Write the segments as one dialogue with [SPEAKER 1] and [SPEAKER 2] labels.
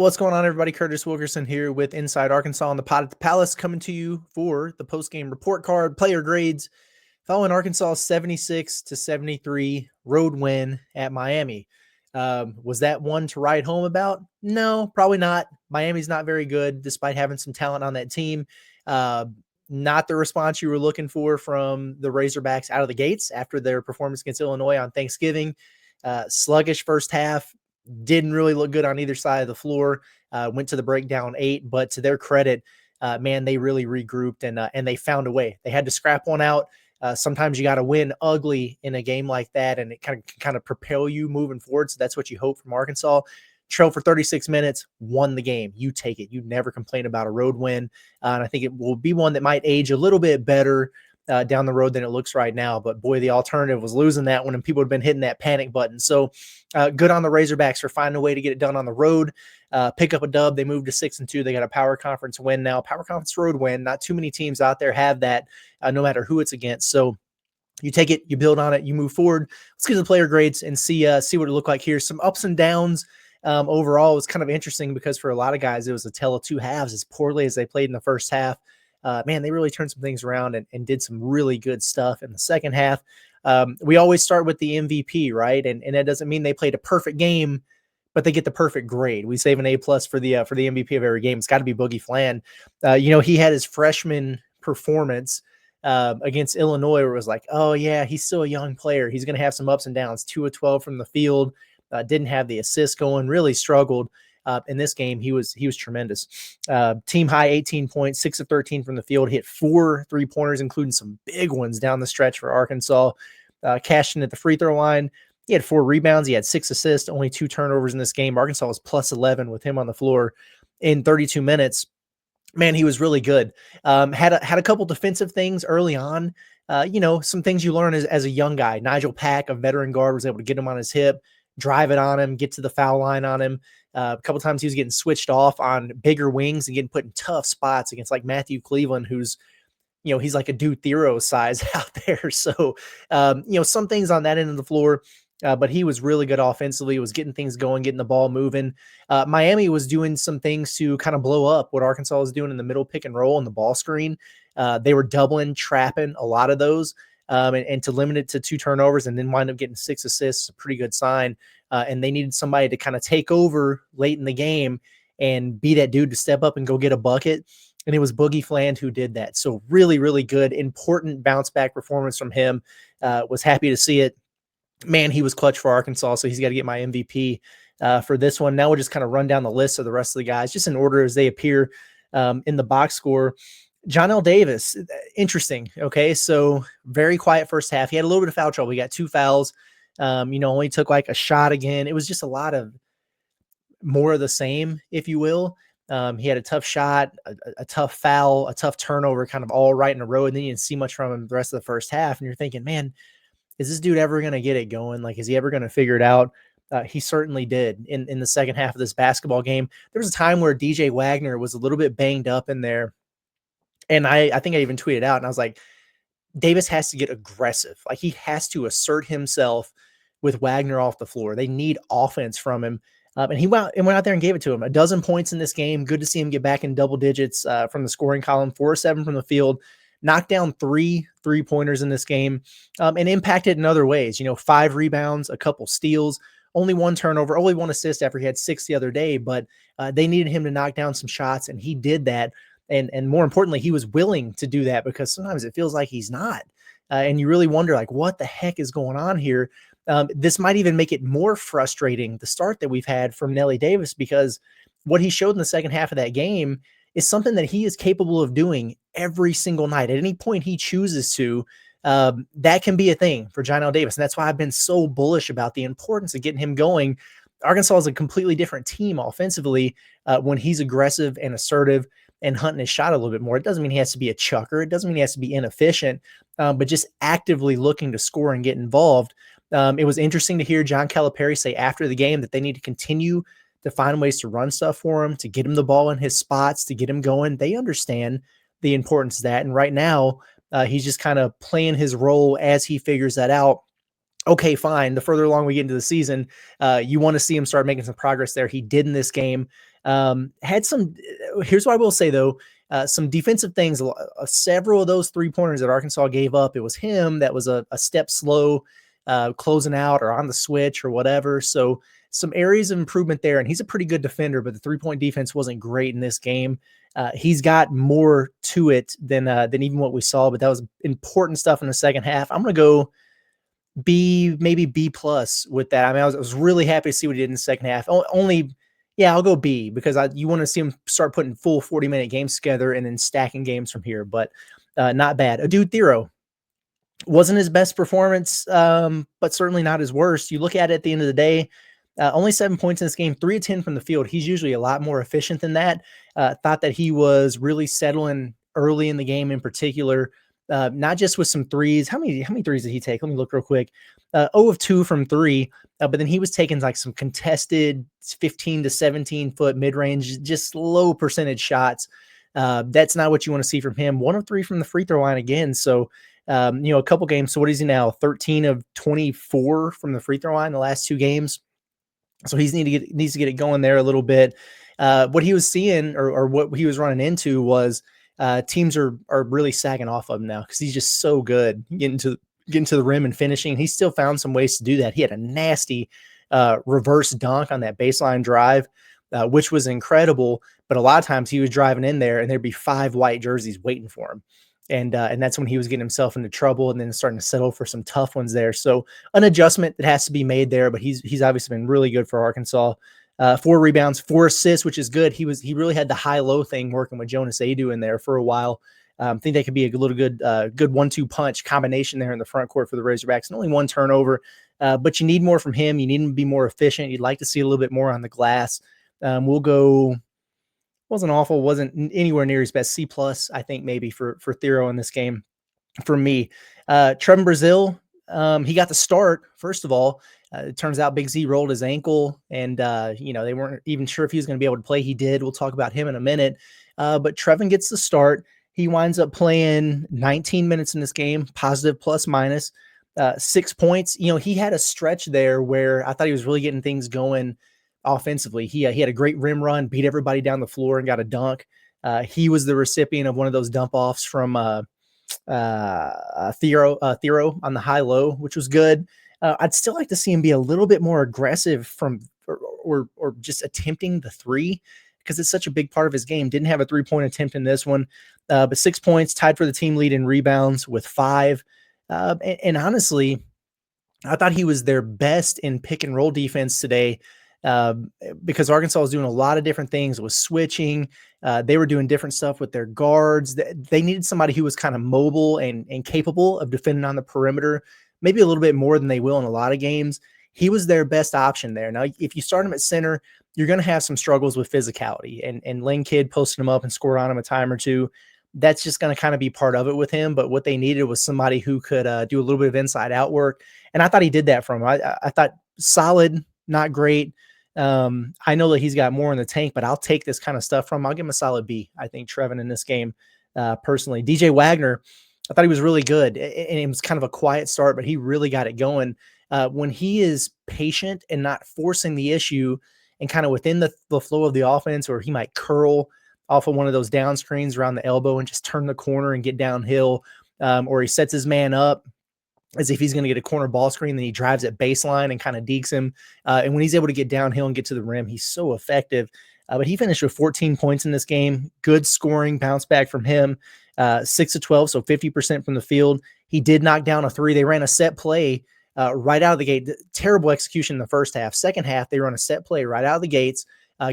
[SPEAKER 1] What's going on, everybody? Curtis Wilkerson here with Inside Arkansas on the Pod at the Palace, coming to you for the postgame report card, player grades, following Arkansas 76-73 road win at Miami. Was that one to write home about? No, probably not. Miami's not very good, despite having some talent on that team. Not the response you were looking for from the Razorbacks out of the gates after their performance against Illinois on Thanksgiving. Sluggish first half. Didn't really look good on either side of the floor. Went to the breakdown 8, but to their credit, man, they really regrouped and they found a way. They had to scrap one out. Sometimes you got to win ugly in a game like that, and it kind of propel you moving forward. So that's what you hope from Arkansas. Trailed for 36 minutes, won the game. You take it. You never complain about a road win, and I think it will be one that might age a little bit better down the road than it looks right now. But boy, the alternative was losing that one, and people had been hitting that panic button. So good on the Razorbacks for finding a way to get it done on the road, pick up a dub. They moved to 6-2. They got a power conference win now, power conference road win. Not too many teams out there have that, no matter who it's against. So you take it, you build on it, you move forward. Let's get to the player grades and see what it looked like here. Some ups and downs. Overall, it was kind of interesting because for a lot of guys, it was a tale of two halves. As poorly as they played in the first half, man, they really turned some things around and did some really good stuff in the second half. We always start with the MVP, right? And that doesn't mean they played a perfect game, but they get the perfect grade. We save an A+ for the MVP of every game. It's got to be Boogie Fland. He had his freshman performance against Illinois where it was like, oh yeah, he's still a young player. He's going to have some ups and downs. 2 of 12 from the field. Didn't have the assist going. Really struggled. In this game, he was tremendous. Team high 18 points, 6 of 13 from the field, hit 4 3-pointers, including some big ones down the stretch for Arkansas. Cashed in at the free throw line. He had 4 rebounds. He had 6 assists, only 2 turnovers in this game. Arkansas was plus 11 with him on the floor in 32 minutes. Man, he was really good. Had a couple defensive things early on. Some things you learn as a young guy. Nigel Pack, a veteran guard, was able to get him on his hip, drive it on him, get to the foul line on him. A couple of times he was getting switched off on bigger wings and getting put in tough spots against like Matthew Cleveland, who's, he's like a Dude Thero size out there. So, some things on that end of the floor, but he was really good offensively, was getting things going, getting the ball moving. Miami was doing some things to kind of blow up what Arkansas was doing in the middle pick and roll and the ball screen. They were doubling, trapping a lot of those. And to limit it to 2 turnovers and then wind up getting 6 assists, a pretty good sign. And they needed somebody to kind of take over late in the game and be that dude to step up and go get a bucket. And it was Boogie Fland who did that. So really, really good, important bounce back performance from him. Was happy to see it. Man, he was clutch for Arkansas, so he's got to get my MVP for this one. Now we'll just kind of run down the list of the rest of the guys, just in order as they appear in the box score. John L. Davis, interesting. Okay, so very quiet first half. He had a little bit of foul trouble. He got 2 fouls. Only took like a shot again. It was just a lot of more of the same, if you will. He had a tough shot, a tough foul, a tough turnover, kind of all right in a row, and then you didn't see much from him the rest of the first half. And you're thinking, man, is this dude ever going to get it going? Like, is he ever going to figure it out? He certainly did in the second half of this basketball game. There was a time where DJ Wagner was a little bit banged up in there. And I think I even tweeted out, and I was like, Davis has to get aggressive. Like, he has to assert himself with Wagner off the floor. They need offense from him. And he went out there and gave it to him. 12 points in this game. Good to see him get back in double digits from the scoring column. 4 of 7 from the field. Knocked down 3 3-pointers in this game and impacted in other ways. 5 rebounds, a couple steals, only 1 turnover, only 1 assist after he had 6 the other day. But they needed him to knock down some shots, and he did that. And more importantly, he was willing to do that because sometimes it feels like he's not. And you really wonder, like, what the heck is going on here? This might even make it more frustrating, the start that we've had from Nelly Davis, because what he showed in the second half of that game is something that he is capable of doing every single night. At any point he chooses to, that can be a thing for John L. Davis. And that's why I've been so bullish about the importance of getting him going. Arkansas is a completely different team offensively when he's aggressive and assertive and hunting his shot a little bit more. It doesn't mean he has to be a chucker. It doesn't mean he has to be inefficient, but just actively looking to score and get involved. It was interesting to hear John Calipari say after the game that they need to continue to find ways to run stuff for him, to get him the ball in his spots, to get him going. They understand the importance of that. And right now, he's just kind of playing his role as he figures that out. Okay, fine. The further along we get into the season, you want to see him start making some progress there. He did in this game. Had some, here's what I will say though, some defensive things, several of those 3-pointers that Arkansas gave up, it was him that was a step slow, closing out or on the switch or whatever. So some areas of improvement there. And he's a pretty good defender, but the 3-point defense wasn't great in this game. He's got more to it than even what we saw, but that was important stuff in the second half. I'm going to go maybe B plus with that. I mean, I was really happy to see what he did in the second half. I'll go B because you want to see him start putting full 40-minute games together and then stacking games from here, but not bad. Adu Thero wasn't his best performance, but certainly not his worst. You look at it at the end of the day, only 7 points in this game, 3 of 10 from the field. He's usually a lot more efficient than that. Thought that he was really settling early in the game in particular, not just with some threes. How many threes did he take? Let me look real quick. 0 of 2 from 3, but then he was taking like some contested 15 to 17 foot mid-range, just low percentage shots. That's not what you want to see from him. 1 of 3 from the free throw line again. So, a couple games. So what is he now? 13 of 24 from the free throw line the last 2 games. So he needs to get it going there a little bit. What he was seeing or what he was running into was teams are really sagging off of him now because he's just so good getting to the rim and finishing. He still found some ways to do that. He had a nasty reverse dunk on that baseline drive, which was incredible. But a lot of times he was driving in there and there'd be 5 white jerseys waiting for him. And that's when he was getting himself into trouble and then starting to settle for some tough ones there. So an adjustment that has to be made there, but he's obviously been really good for Arkansas. 4 rebounds, 4 assists, which is good. He really had the high-low thing working with Jonas Adu in there for a while. I think that could be a good 1-2 punch combination there in the front court for the Razorbacks. And only 1 turnover, but you need more from him. You need him to be more efficient. You'd like to see a little bit more on the glass. We'll go. Wasn't awful. Wasn't anywhere near his best. C plus, I think maybe for Thero in this game. For me, Trevin Brazil, he got the start. First of all, it turns out Big Z rolled his ankle, and they weren't even sure if he was going to be able to play. He did. We'll talk about him in a minute. But Trevin gets the start. He winds up playing 19 minutes in this game, positive plus minus, 6 points. He had a stretch there where I thought he was really getting things going offensively. He had a great rim run, beat everybody down the floor and got a dunk. He was the recipient of one of those dump offs from Thero on the high-low, which was good. I'd still like to see him be a little bit more aggressive or just attempting the 3 because it's such a big part of his game. Didn't have a 3-point attempt in this one, but 6 points, tied for the team lead in rebounds with 5. And honestly, I thought he was their best in pick and roll defense today. Because Arkansas was doing a lot of different things. It was switching. They were doing different stuff with their guards. They needed somebody who was kind of mobile and capable of defending on the perimeter, maybe a little bit more than they will in a lot of games. He was their best option there. Now, if you start him at center, you're going to have some struggles with physicality. And Lane Kidd posted him up and scored on him a time or two. That's just going to kind of be part of it with him. But what they needed was somebody who could do a little bit of inside-out work. And I thought he did that from him. I thought solid, not great. I know that he's got more in the tank, but I'll take this kind of stuff from him. I'll give him a solid B. I think Trevin in this game, personally. DJ Wagner, I thought he was really good, and it was kind of a quiet start, but he really got it going. When he is patient and not forcing the issue and kind of within the flow of the offense, or he might curl off of one of those down screens around the elbow and just turn the corner and get downhill, or he sets his man up as if he's going to get a corner ball screen, then he drives at baseline and kind of dekes him. And when he's able to get downhill and get to the rim, he's so effective. But he finished with 14 points in this game. Good scoring, bounce back from him. 6 of 12, so 50% from the field. He did knock down a 3. They ran a set play right out of the gate. Terrible execution in the first half. Second half, they run a set play right out of the gates,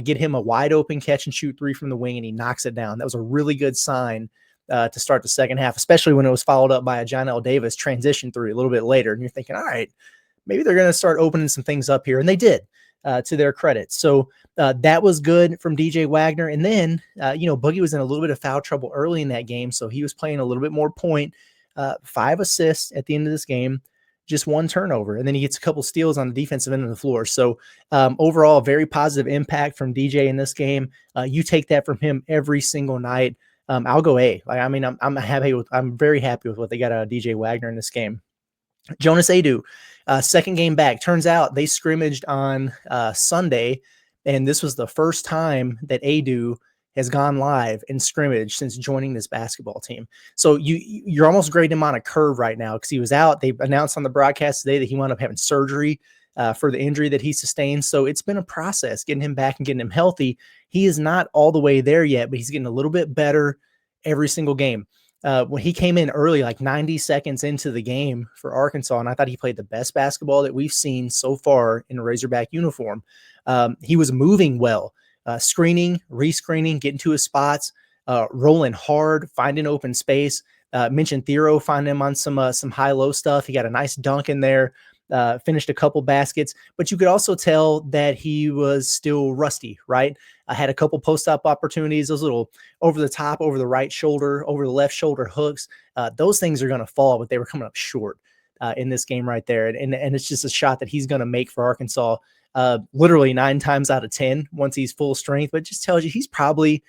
[SPEAKER 1] get him a wide open catch and shoot 3 from the wing, and he knocks it down. That was a really good sign to start the second half, especially when it was followed up by a John L. Davis transition 3 a little bit later. And you're thinking, all right, maybe they're going to start opening some things up here. And they did, to their credit. So that was good from DJ Wagner. And then, Boogie was in a little bit of foul trouble early in that game. So he was playing a little bit more point, 5 assists at the end of this game, just 1 turnover. And then he gets a couple steals on the defensive end of the floor. So overall, very positive impact from DJ in this game. You take that from him every single night. I'll go A. I'm very happy with what they got out of DJ Wagner in this game. Jonas Adu, second game back. Turns out they scrimmaged on Sunday, And this was the first time that Adu has gone live in scrimmage since joining this basketball team. So you're almost grading him on a curve right now because he was out. They announced on the broadcast today that he wound up having surgery for the injury that he sustained. So it's been a process getting him back and getting him healthy. He is not all the way there yet, but he's getting a little bit better every single game. When he came in early, like 90 seconds into the game for Arkansas, and I thought he played the best basketball that we've seen so far in a Razorback uniform. He was moving well, screening, rescreening, getting to his spots, rolling hard, finding open space. Mentioned Thero, finding him on some high-low stuff. He got a nice dunk in there, finished a couple baskets, but you could also tell that he was still rusty, right? I had a couple post-up opportunities, those little over the top, over the right shoulder, over the left shoulder hooks. Those things are going to fall, but they were coming up short in this game right there. And it's just a shot that he's going to make for Arkansas literally 9 times out of 10 once he's full strength, but it just tells you he's probably,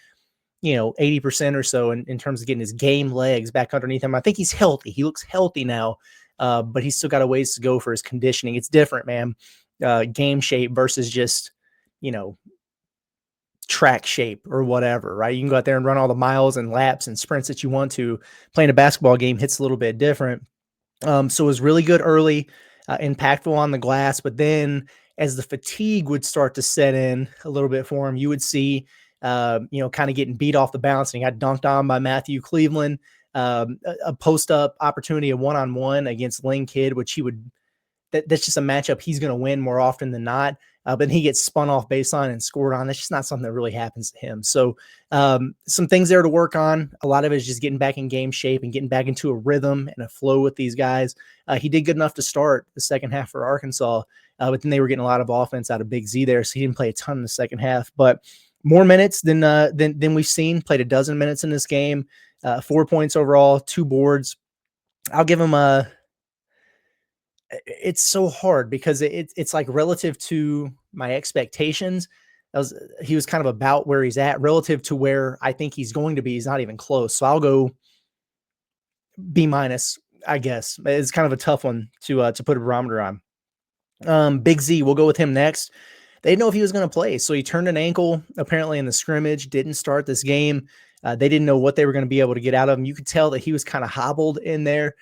[SPEAKER 1] 80% or so in terms of getting his game legs back underneath him. I think he's healthy. He looks healthy now, but he's still got a ways to go for his conditioning. It's different, man. Game shape versus just, track shape or whatever, right? You can go out there and run all the miles and laps and sprints that you want to. Playing a basketball game hits a little bit different. So it was really good early, impactful on the glass, but then as the fatigue would start to set in a little bit for him, you would see, kind of getting beat off the bounce, and he got dunked on by Matthew Cleveland, a post-up opportunity, a one-on-one against Lane Kidd, which that's just a matchup he's going to win more often than not. But he gets spun off baseline and scored on. That's just not something that really happens to him. So some things there to work on. A lot of it is just getting back in game shape and getting back into a rhythm and a flow with these guys. He did good enough to start the second half for Arkansas, but then they were getting a lot of offense out of Big Z there, so he didn't play a ton in the second half. But more minutes than we've seen. Played a dozen minutes in this game. 4 points overall, 2 boards. I'll give him it's so hard because it's like relative to my expectations. He was kind of about where he's at relative to where I think he's going to be. He's not even close. So I'll go B-, I guess. It's kind of a tough one to put a barometer on. Big Z, we'll go with him next. They didn't know if he was going to play. So he turned an ankle apparently in the scrimmage, didn't start this game. They didn't know what they were going to be able to get out of him. You could tell that he was kind of hobbled in there.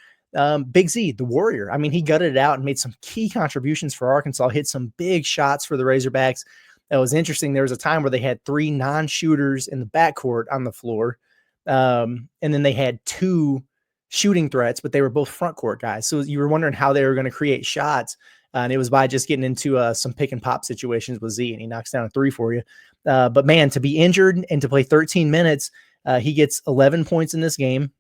[SPEAKER 1] Big Z, the Warrior. I mean, he gutted it out and made some key contributions for Arkansas, hit some big shots for the Razorbacks. That was interesting. There was a time where they had 3 non-shooters in the backcourt on the floor. And then they had 2 shooting threats, but they were both front court guys. So you were wondering how they were going to create shots. And it was by just getting into some pick and pop situations with Z, and he knocks down a 3 for you. But man, to be injured and to play 13 minutes, he gets 11 points in this game.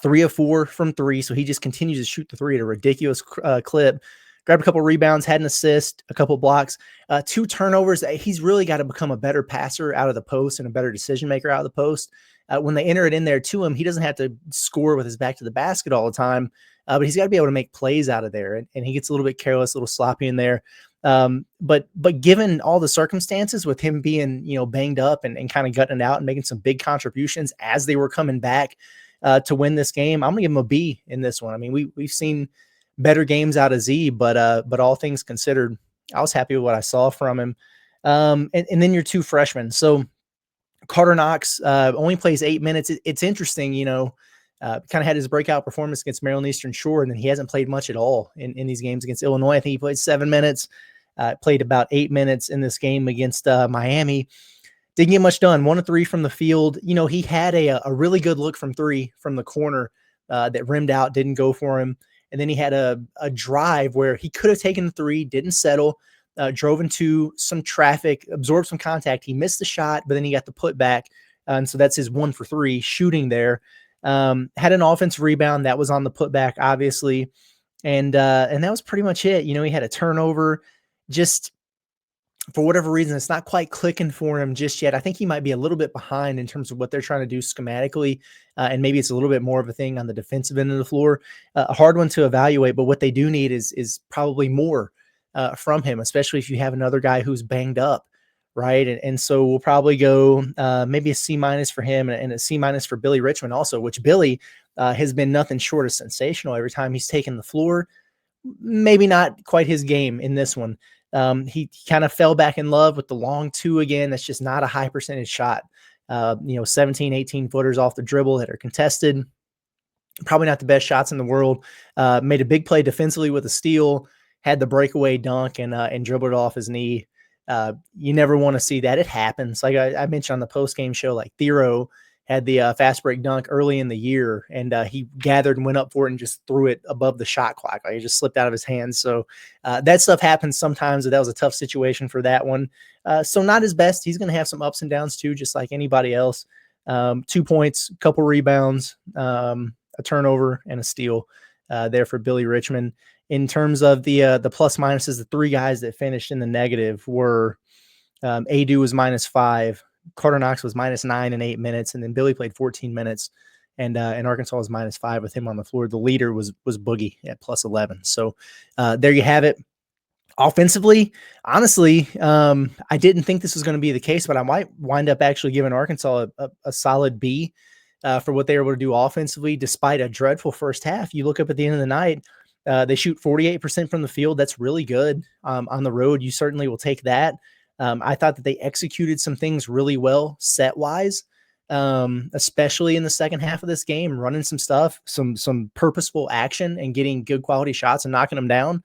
[SPEAKER 1] 3 of 4 from 3. So he just continues to shoot the 3 at a ridiculous clip. Grabbed a couple rebounds, had an assist, a couple blocks, 2 turnovers. He's really got to become a better passer out of the post and a better decision maker out of the post. When they enter it in there to him, he doesn't have to score with his back to the basket all the time, but he's got to be able to make plays out of there. And he gets a little bit careless, a little sloppy in there. But given all the circumstances with him being, banged up and kind of gutting it out and making some big contributions as they were coming back to win this game, I'm gonna give him a B in this one. I mean, we've seen better games out of Z, but all things considered, I was happy with what I saw from him. And then your 2 freshmen. So Carter Knox only plays 8 minutes. It's interesting, kind of had his breakout performance against Maryland Eastern Shore, and then he hasn't played much at all in these games against Illinois. I think he played 7 minutes, played about 8 minutes in this game against Miami. Didn't get much done. 1 of 3 from the field. He had a really good look from 3 from the corner that rimmed out, didn't go for him. And then he had a drive where he could have taken the 3, didn't settle, drove into some traffic, absorbed some contact. He missed the shot, but then he got the putback. And so that's his 1 for 3 shooting there. Had an offensive rebound that was on the putback, obviously. And that was pretty much it. He had a turnover. Just for whatever reason, it's not quite clicking for him just yet. I think he might be a little bit behind in terms of what they're trying to do schematically. And maybe it's a little bit more of a thing on the defensive end of the floor. A hard one to evaluate, but what they do need is probably more from him, especially if you have another guy who's banged up, right? And so we'll probably go maybe a C- for him and a C- for Billy Richmond also, which Billy has been nothing short of sensational every time he's taken the floor. Maybe not quite his game in this one. He kind of fell back in love with the long two again. That's just not a high percentage shot. 17, 18 footers off the dribble that are contested. Probably not the best shots in the world. Made a big play defensively with a steal, had the breakaway dunk and dribbled it off his knee. You never want to see that. It happens. Like I mentioned on the post-game show, like Thero had the fast break dunk early in the year, and he gathered and went up for it and just threw it above the shot clock. Like it just slipped out of his hands. So that stuff happens sometimes. But that was a tough situation for that one. So not his best. He's going to have some ups and downs too, just like anybody else. 2 points, couple rebounds, a turnover, and a steal there for Billy Richmond. In terms of the plus minuses, the three guys that finished in the negative were Adu was -5, Carter Knox was -9 in 8 minutes, and then Billy played 14 minutes, and Arkansas was -5 with him on the floor. The leader was Boogie at +11. So there you have it. Offensively, honestly, I didn't think this was going to be the case, but I might wind up actually giving Arkansas a solid B for what they were able to do offensively, despite a dreadful first half. You look up at the end of the night, they shoot 48% from the field. That's really good. On the road, you certainly will take that. I thought that they executed some things really well set-wise, especially in the second half of this game, running some stuff, some purposeful action and getting good quality shots and knocking them down.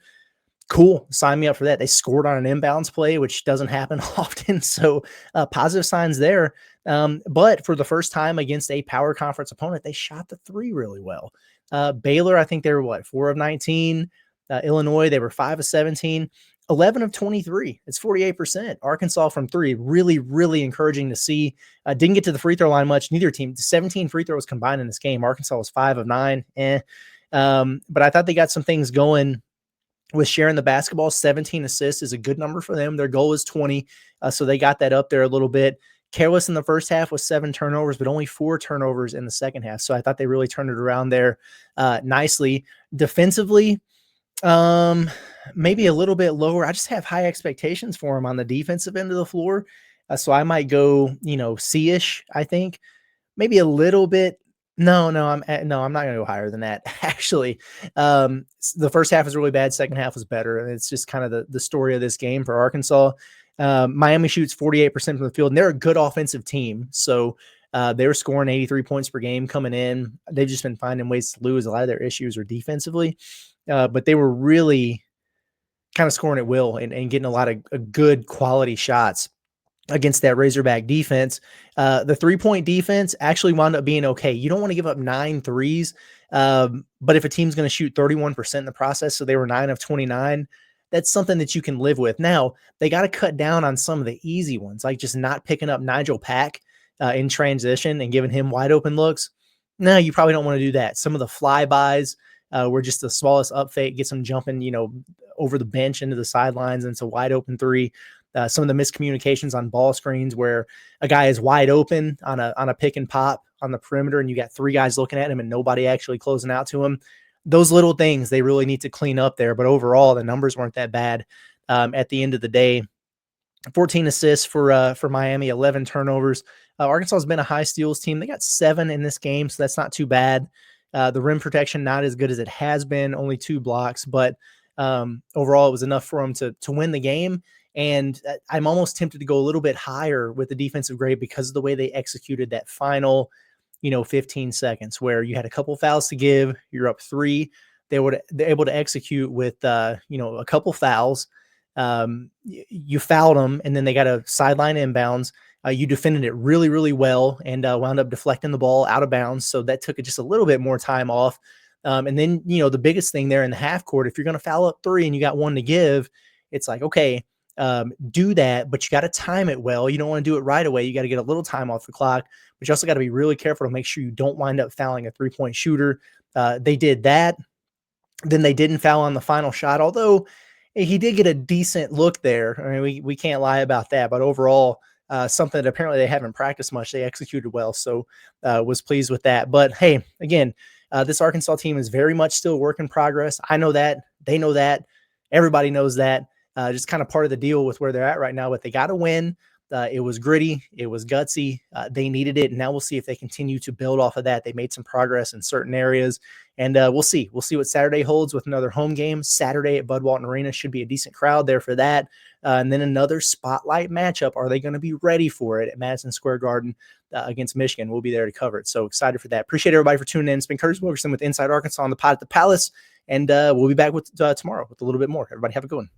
[SPEAKER 1] Cool. Sign me up for that. They scored on an inbounds play, which doesn't happen often. So positive signs there. But for the first time against a power conference opponent, they shot the three really well. Baylor, I think they were 4 of 19. Illinois, they were 5 of 17. 11 of 23. It's 48%. Arkansas from three, really, really encouraging to see. Didn't get to the free throw line much. Neither team. 17 free throws combined in this game. Arkansas was 5 of 9. But I thought they got some things going with sharing the basketball. 17 assists is a good number for them. Their goal is 20. So they got that up there a little bit. Careless in the first half with 7 turnovers, but only 4 turnovers in the second half. So I thought they really turned it around there nicely. Defensively, maybe a little bit lower. I just have high expectations for them on the defensive end of the floor. So I might go, C-ish, I think. Maybe a little bit. No, I'm not going to go higher than that. Actually, the first half was really bad. Second half was better. And it's just kind of the story of this game for Arkansas. Miami shoots 48% from the field, and they're a good offensive team. So they were scoring 83 points per game coming in. They've just been finding ways to lose. A lot of their issues are defensively, but they were really kind of scoring at will and getting a lot of good quality shots against that Razorback defense. The 3-point defense actually wound up being okay. You don't want to give up 9 threes, but if a team's going to shoot 31% in the process, so they were 9 of 29, that's something that you can live with. Now, they got to cut down on some of the easy ones, like just not picking up Nigel Pack in transition and giving him wide open looks. No, you probably don't want to do that. Some of the flybys where just the smallest up fake gets them jumping, over the bench into the sidelines and it's a wide open three. Some of the miscommunications on ball screens where a guy is wide open on a pick and pop on the perimeter and you got 3 guys looking at him and nobody actually closing out to him. Those little things they really need to clean up there. But overall, the numbers weren't that bad at the end of the day. 14 assists for Miami, 11 turnovers. Arkansas has been a high steals team. They got 7 in this game, so that's not too bad. The rim protection, not as good as it has been, only 2 blocks. But overall, it was enough for them to win the game. And I'm almost tempted to go a little bit higher with the defensive grade because of the way they executed that final 15 seconds where you had a couple fouls to give, you're up 3. They're able to execute with, a couple fouls. You fouled them and then they got a sideline inbounds. You defended it really, really well and wound up deflecting the ball out of bounds. So that took just a little bit more time off. And then, the biggest thing there in the half court, if you're going to foul up 3 and you got 1 to give, it's like, okay, do that, but you got to time it well. You don't want to do it right away. You got to get a little time off the clock, but you also got to be really careful to make sure you don't wind up fouling a 3-point shooter. They did that. Then they didn't foul on the final shot, although he did get a decent look there. I mean, we can't lie about that, but overall, something that apparently they haven't practiced much. They executed well, so was pleased with that. But hey, again, this Arkansas team is very much still work in progress. I know that. They know that. Everybody knows that. Just kind of part of the deal with where they're at right now, but they got to win. It was gritty. It was gutsy. They needed it. And now we'll see if they continue to build off of that. They made some progress in certain areas And we'll see. We'll see what Saturday holds with another home game. Saturday at Bud Walton Arena should be a decent crowd there for that. And then another spotlight matchup. Are they going to be ready for it at Madison Square Garden against Michigan? We'll be there to cover it. So excited for that. Appreciate everybody for tuning in. It's been Curtis Wilkerson with Inside Arkansas on the pod at the Palace. And we'll be back with tomorrow with a little bit more. Everybody have a good one.